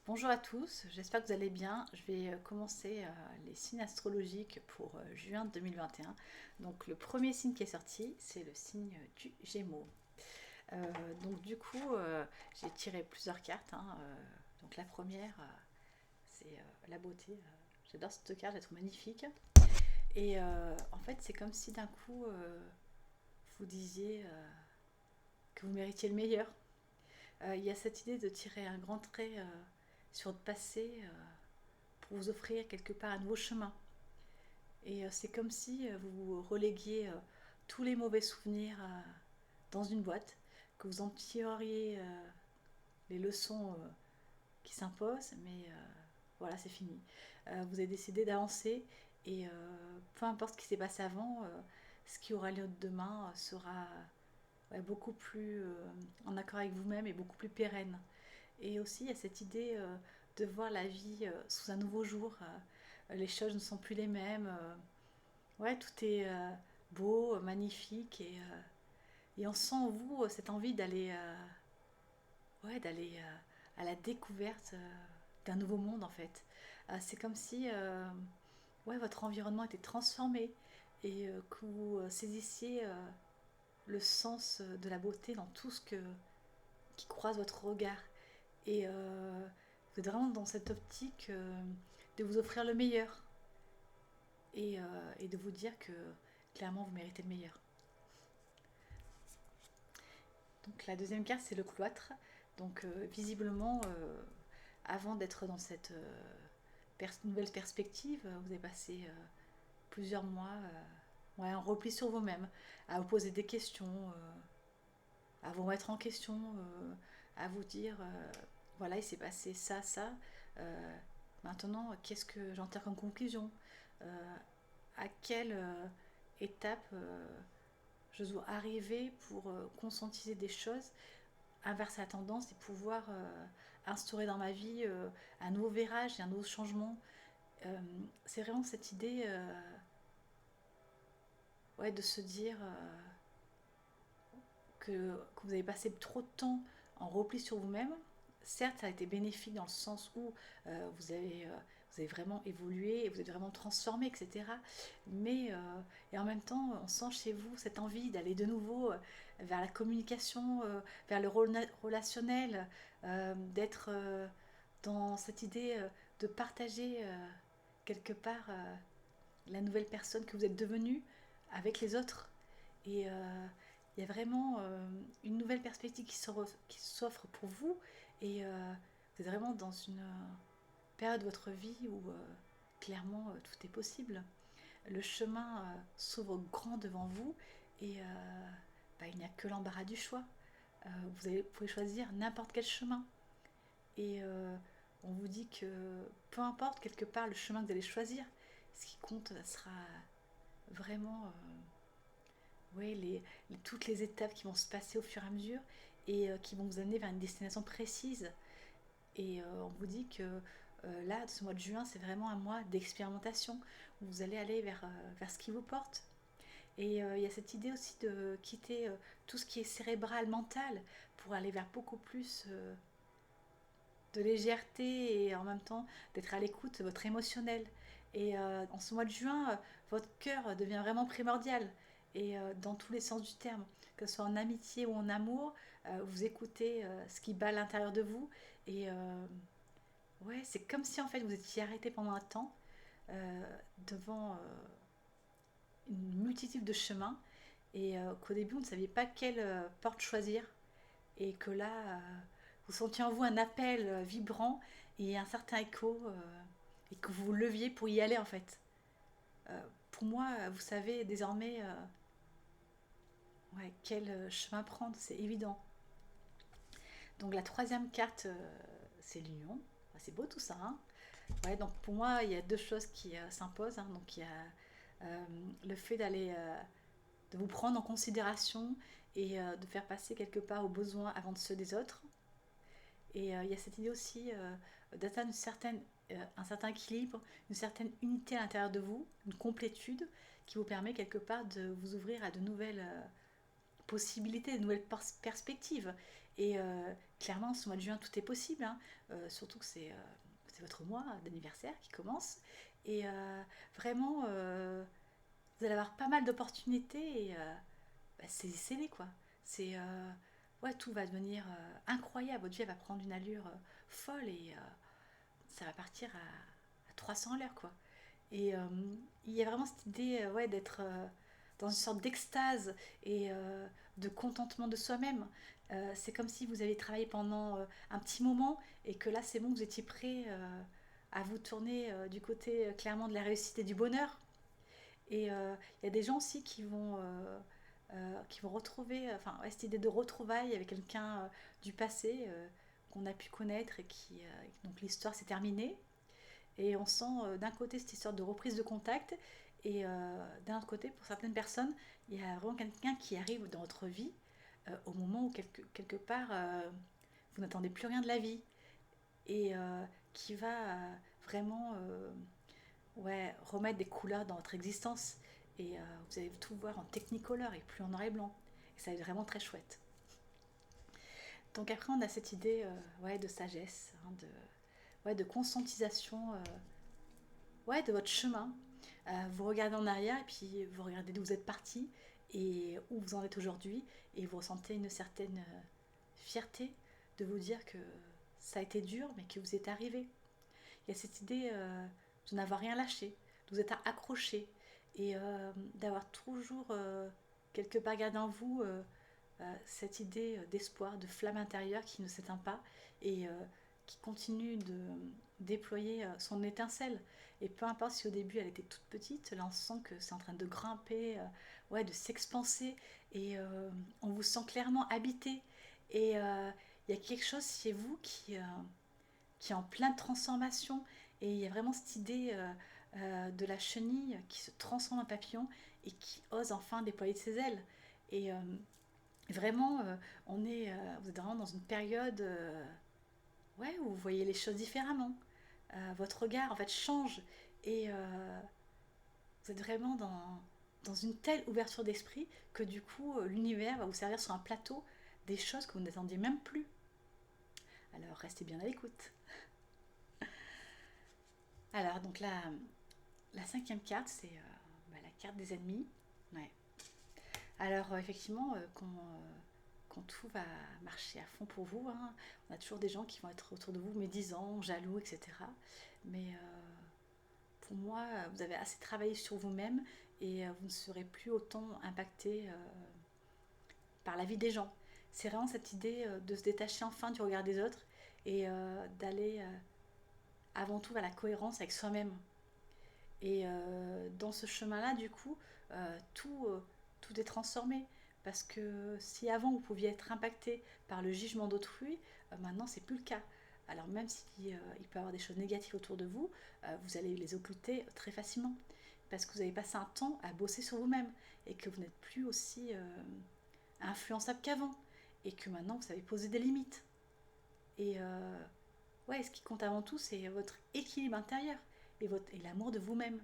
Bonjour à tous, j'espère que vous allez bien. Je vais commencer les signes astrologiques pour juin 2021. Donc le premier signe qui est sorti, c'est le signe du Gémeaux. Donc du coup, j'ai tiré plusieurs cartes, hein. Donc la première, c'est la beauté. J'adore cette carte, je la trouve magnifique. Et en fait, c'est comme si d'un coup, vous disiez que vous méritiez le meilleur. Il y a cette idée de tirer un grand trait sur le passé pour vous offrir quelque part un nouveau chemin. Et c'est comme si vous reléguiez tous les mauvais souvenirs dans une boîte, que vous en tireriez les leçons qui s'imposent, mais voilà, c'est fini. Vous avez décidé d'avancer et peu importe ce qui s'est passé avant, ce qui aura lieu demain sera beaucoup plus en accord avec vous-même et beaucoup plus pérenne. Et aussi, il y a cette idée de voir la vie sous un nouveau jour. Les choses ne sont plus les mêmes. Ouais, tout est beau, magnifique. Et on sent en vous cette envie d'aller à la découverte d'un nouveau monde, en fait. C'est comme si votre environnement était transformé et que vous saisissiez le sens de la beauté dans tout qui croise votre regard. Et vous êtes vraiment dans cette optique de vous offrir le meilleur et de vous dire que clairement vous méritez le meilleur. Donc la deuxième carte c'est le cloître. Donc visiblement, avant d'être dans cette nouvelle perspective, vous avez passé plusieurs mois en repli sur vous-même, à vous poser des questions, à vous mettre en question, à vous dire voilà, il s'est passé ça, ça. Euh, Maintenant, qu'est-ce que j'en tire comme conclusion? À quelle étape je dois arriver pour conscientiser des choses, inverser la tendance et pouvoir instaurer dans ma vie un nouveau virage et un nouveau changement. C'est vraiment cette idée de se dire que vous avez passé trop de temps en repli sur vous-même. Certes, ça a été bénéfique dans le sens où vous avez vraiment évolué, vous êtes vraiment transformé, etc. Mais et en même temps, on sent chez vous cette envie d'aller de nouveau vers la communication, vers le relationnel, d'être dans cette idée de partager quelque part la nouvelle personne que vous êtes devenue avec les autres. Et il y a vraiment une nouvelle perspective qui s'offre pour vous. Et vous êtes vraiment dans une période de votre vie où clairement tout est possible. Le chemin s'ouvre grand devant vous et il n'y a que l'embarras du choix. Pouvez choisir n'importe quel chemin. Et on vous dit que peu importe quelque part le chemin que vous allez choisir, ce qui compte sera vraiment toutes les étapes qui vont se passer au fur et à mesure et qui vont vous amener vers une destination précise. Et on vous dit que là, ce mois de juin, c'est vraiment un mois d'expérimentation où vous allez aller vers ce qui vous porte. Et il y a cette idée aussi de quitter tout ce qui est cérébral, mental, pour aller vers beaucoup plus de légèreté et en même temps d'être à l'écoute de votre émotionnel. Et en ce mois de juin, votre cœur devient vraiment primordial et dans tous les sens du terme, que ce soit en amitié ou en amour, vous écoutez ce qui bat à l'intérieur de vous et c'est comme si en fait vous étiez arrêté pendant un temps devant une multitude de chemins et qu'au début vous ne saviez pas quelle porte choisir et que là vous sentiez en vous un appel vibrant et un certain écho et que vous vous leviez pour y aller en fait. Pour moi, vous savez désormais quel chemin prendre, c'est évident. Donc la troisième carte, c'est l'union. C'est beau tout ça. Hein. Donc pour moi, il y a deux choses qui s'imposent. Hein. Donc il y a le fait de vous prendre en considération et de faire passer quelque part aux besoins avant de ceux des autres. Et il y a cette idée aussi d'atteindre un certain équilibre, une certaine unité à l'intérieur de vous, une complétude qui vous permet quelque part de vous ouvrir à de nouvelles possibilités, de nouvelles perspectives. Et clairement, ce mois de juin, tout est possible, hein. Surtout que c'est votre mois d'anniversaire qui commence. Et vraiment, vous allez avoir pas mal d'opportunités et bah, saisissez-les, quoi. C'est ouais, tout va devenir incroyable. Votre vie elle va prendre une allure folle et ça va partir à 300 à l'heure, quoi. Et il y a vraiment cette idée ouais, d'être dans une sorte d'extase et de contentement de soi-même. C'est comme si vous aviez travaillé pendant un petit moment et que là, c'est bon, vous étiez prêt à vous tourner du côté clairement de la réussite et du bonheur. Et il y a des gens aussi qui vont retrouver, enfin, ouais, cette idée de retrouvailles avec quelqu'un du passé qu'on a pu connaître et donc l'histoire s'est terminée. Et on sent d'un côté cette histoire de reprise de contact et d'un autre côté, pour certaines personnes, il y a vraiment quelqu'un qui arrive dans votre vie au moment où quelque part vous n'attendez plus rien de la vie et qui va vraiment ouais, remettre des couleurs dans votre existence. Et vous allez tout voir en technicolor et plus en noir et blanc. Et ça va être vraiment très chouette. Donc après, on a cette idée ouais, de sagesse, hein, ouais, de conscientisation ouais, de votre chemin. Vous regardez en arrière et puis vous regardez d'où vous êtes parti et où vous en êtes aujourd'hui et vous ressentez une certaine fierté de vous dire que ça a été dur mais que vous êtes arrivé. Il y a cette idée de n'avoir rien lâché, de vous être accroché et d'avoir toujours quelque part gardé en vous cette idée d'espoir, de flamme intérieure qui ne s'éteint pas et qui continue de déployer son étincelle. Et peu importe si au début elle était toute petite, là on sent que c'est en train de grimper, ouais, de s'expanser et on vous sent clairement habité. Et il y a quelque chose chez vous qui est en pleine transformation et il y a vraiment cette idée de la chenille qui se transforme en papillon et qui ose enfin déployer ses ailes. Et vraiment, vous êtes vraiment dans une période ouais, où vous voyez les choses différemment. Votre regard en fait change et vous êtes vraiment dans une telle ouverture d'esprit que du coup l'univers va vous servir sur un plateau des choses que vous n'attendiez même plus. Alors restez bien à l'écoute. Alors donc la cinquième carte c'est bah, la carte des ennemis. Ouais. Alors effectivement quand tout va marcher à fond pour vous, hein, on a toujours des gens qui vont être autour de vous médisants, jaloux, etc. Mais pour moi, vous avez assez travaillé sur vous-même et vous ne serez plus autant impacté par la vie des gens. C'est vraiment cette idée de se détacher enfin du regard des autres et d'aller avant tout vers la cohérence avec soi-même. Et dans ce chemin-là, du coup, tout est transformé. Parce que si avant vous pouviez être impacté par le jugement d'autrui, maintenant c'est plus le cas. Alors même s'il il peut y avoir des choses négatives autour de vous, vous allez les occulter très facilement. Parce que vous avez passé un temps à bosser sur vous-même et que vous n'êtes plus aussi influençable qu'avant. Et que maintenant vous savez poser des limites. Et ouais, ce qui compte avant tout, c'est votre équilibre intérieur et l'amour de vous-même.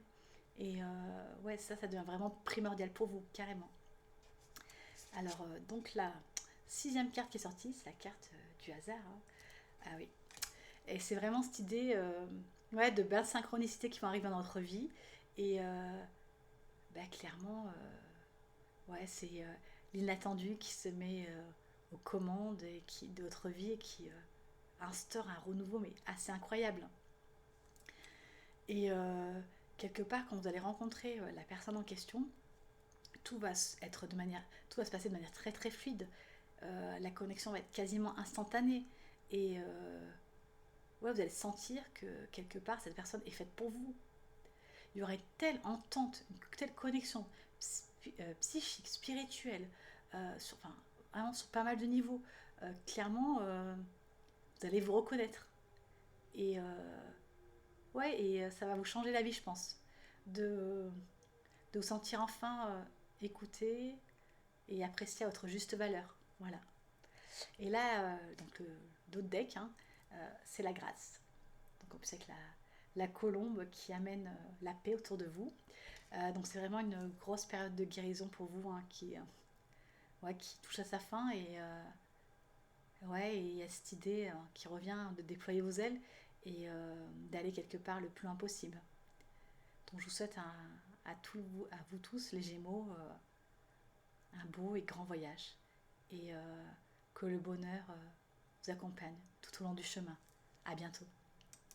Et ouais, ça devient vraiment primordial pour vous, carrément. Alors, donc la sixième carte qui est sortie, c'est la carte du hasard, hein. Ah oui. Et c'est vraiment cette idée ouais, de belles synchronicités qui vont arriver dans notre vie. Et bah, clairement, ouais, c'est l'inattendu qui se met aux commandes de votre vie et qui instaure un renouveau, mais assez incroyable. Et quelque part, quand vous allez rencontrer la personne en question, tout va se passer de manière très très fluide. La connexion va être quasiment instantanée et ouais, vous allez sentir que quelque part cette personne est faite pour vous. Il y aurait une telle entente, une telle connexion psychique, spirituelle, enfin, vraiment sur pas mal de niveaux. Clairement, vous allez vous reconnaître et ouais, et ça va vous changer la vie, je pense, de, de vous sentir enfin écouté et apprécié à votre juste valeur. Voilà. Et là, donc d'autres decks, hein, c'est la grâce. Donc on peut avec la colombe qui amène la paix autour de vous. Donc c'est vraiment une grosse période de guérison pour vous hein, ouais, qui touche à sa fin et Ouais, et il y a cette idée qui revient de déployer vos ailes et d'aller quelque part le plus loin possible. Donc je vous souhaite à vous tous, les Gémeaux, un beau et grand voyage et que le bonheur vous accompagne tout au long du chemin. À bientôt.